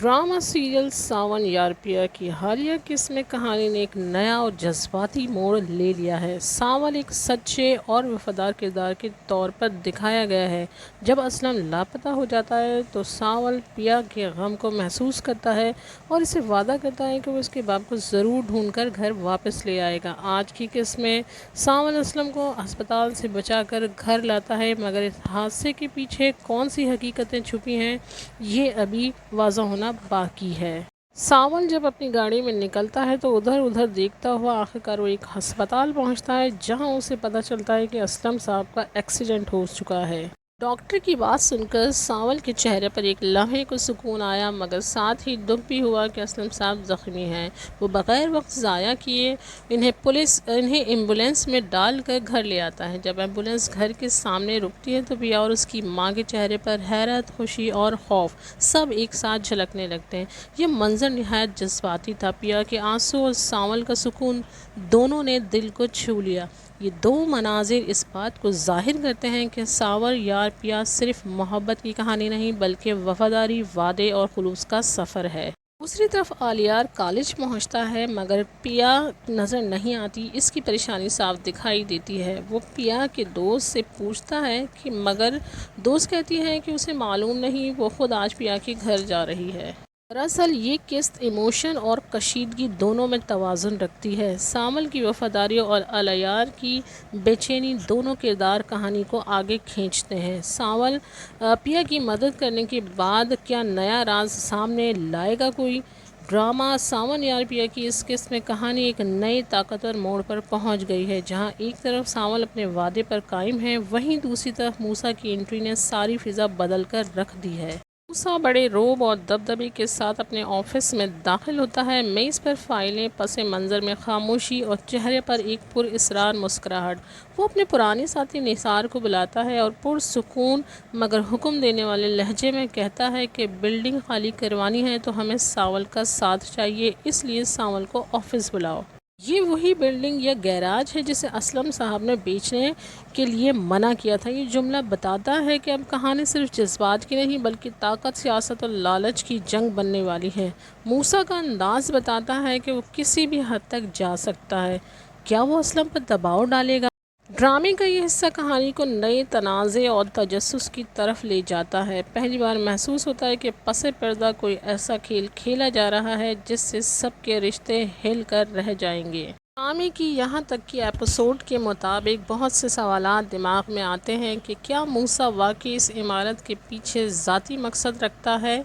Drama serial सावन यार पिया की हालिया किस्म में कहानी ने एक नया और जज्बाती मोड़ ले लिया है। सावन एक सच्चे और वफादार किरदार के तौर पर दिखाया गया है। जब असलम लापता हो जाता है तो सावन पिया के गम को महसूस करता है और इसे वादा करता है कि वो उसके बाप को ज़रूर ढूंढकर घर वापस ले आएगा। आज की किस्म में सावन असलम को अस्पताल से बचाकर घर लाता है, मगर इस हादसे के पीछे कौन सी हकीकतें छुपी हैं ये अभी वाज़ा होना बाकी है। सावन जब अपनी गाड़ी में निकलता है तो उधर उधर देखता हुआ आखिरकार वो एक अस्पताल पहुंचता है, जहां उसे पता चलता है कि असलम साहब का एक्सीडेंट हो चुका है। डॉक्टर की बात सुनकर सावल के चेहरे पर एक लम्हे को सुकून आया, मगर साथ ही दुख भी हुआ कि असलम साहब ज़ख्मी हैं। वो बग़ैर वक्त ज़ाया किए इन्हें एम्बुलेंस में डालकर घर ले आता है। जब एम्बुलेंस घर के सामने रुकती है तो पिया और उसकी माँ के चेहरे पर हैरत, खुशी और खौफ सब एक साथ झलकने लगते हैं। ये मंजर नहायत जज्बाती था। पिया के आंसू और सावल का सुकून दोनों ने दिल को छू लिया। ये दो मनाजिर इस बात को ज़ाहिर करते हैं कि सावर यार पिया सिर्फ मोहब्बत की कहानी नहीं, बल्कि वफादारी, वादे और खुलूस का सफ़र है। दूसरी तरफ आलियार कॉलेज पहुंचता है, मगर पिया नज़र नहीं आती। इसकी परेशानी साफ दिखाई देती है। वो पिया के दोस्त से पूछता है कि मगर दोस्त कहती है कि उसे मालूम नहीं, वो खुद आज पिया के घर जा रही है। दरअसल ये किस्त इमोशन और कशीदगी दोनों में तवाज़ुन रखती है। सामल की वफादारी और आलियार की बेचैनी दोनों किरदार कहानी को आगे खींचते हैं। सावल पिया की मदद करने के बाद क्या नया राज सामने लाएगा कोई? ड्रामा सावन यार पिया की इस किस्त में कहानी एक नए ताकतवर मोड़ पर पहुंच गई है, जहां एक तरफ सावल अपने वादे पर कायम है, वहीं दूसरी तरफ मूसा की एंट्री ने सारी फिज़ा बदल कर रख दी है। मूसा बड़े रोब और दबदबे के साथ अपने ऑफिस में दाखिल होता है। मेज़ पर फाइलें, पसे मंज़र में खामोशी और चेहरे पर एक पुरअसरार मुस्कुराहट। वो अपने पुराने साथी निसार को बुलाता है और पुरसुकून मगर हुक्म देने वाले लहजे में कहता है कि बिल्डिंग खाली करवानी है तो हमें सावल का साथ चाहिए, इसलिए सावल को ऑफिस बुलाओ। ये वही बिल्डिंग या गैराज है जिसे असलम साहब ने बेचने के लिए मना किया था। ये जुमला बताता है कि अब कहानी सिर्फ जज्बात की नहीं, बल्कि ताकत, सियासत और लालच की जंग बनने वाली है। मूसा का अंदाज बताता है कि वो किसी भी हद तक जा सकता है। क्या वो असलम पर दबाव डालेगा? ड्रामे का ये हिस्सा कहानी को नए तनाज़े और तजस्सुस की तरफ ले जाता है। पहली बार महसूस होता है कि पसे पर्दा कोई ऐसा खेल खेला जा रहा है जिससे सबके रिश्ते हिल कर रह जाएंगे। ड्रामे की यहाँ तक कि एपिसोड के मुताबिक बहुत से सवालात दिमाग में आते हैं कि क्या मूसा वाकई इस इमारत के पीछे ज़ाती मकसद रखता है?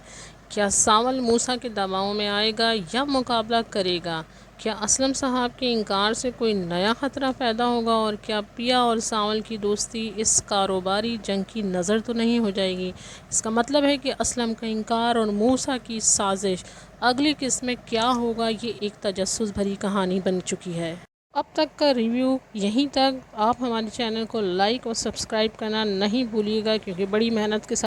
क्या सावल मूसा के दबाव में आएगा या मुकाबला करेगा? क्या असलम साहब के इनकार से कोई नया ख़तरा पैदा होगा? और क्या पिया और सावल की दोस्ती इस कारोबारी जंग की नज़र तो नहीं हो जाएगी? इसका मतलब है कि असलम का इनकार और मूसा की साजिश। अगली किस्म में क्या होगा, ये एक तजस्सुस भरी कहानी बन चुकी है। अब तक का रिव्यू यहीं तक। आप हमारे चैनल को लाइक और सब्सक्राइब करना नहीं भूलिएगा, क्योंकि बड़ी मेहनत के साथ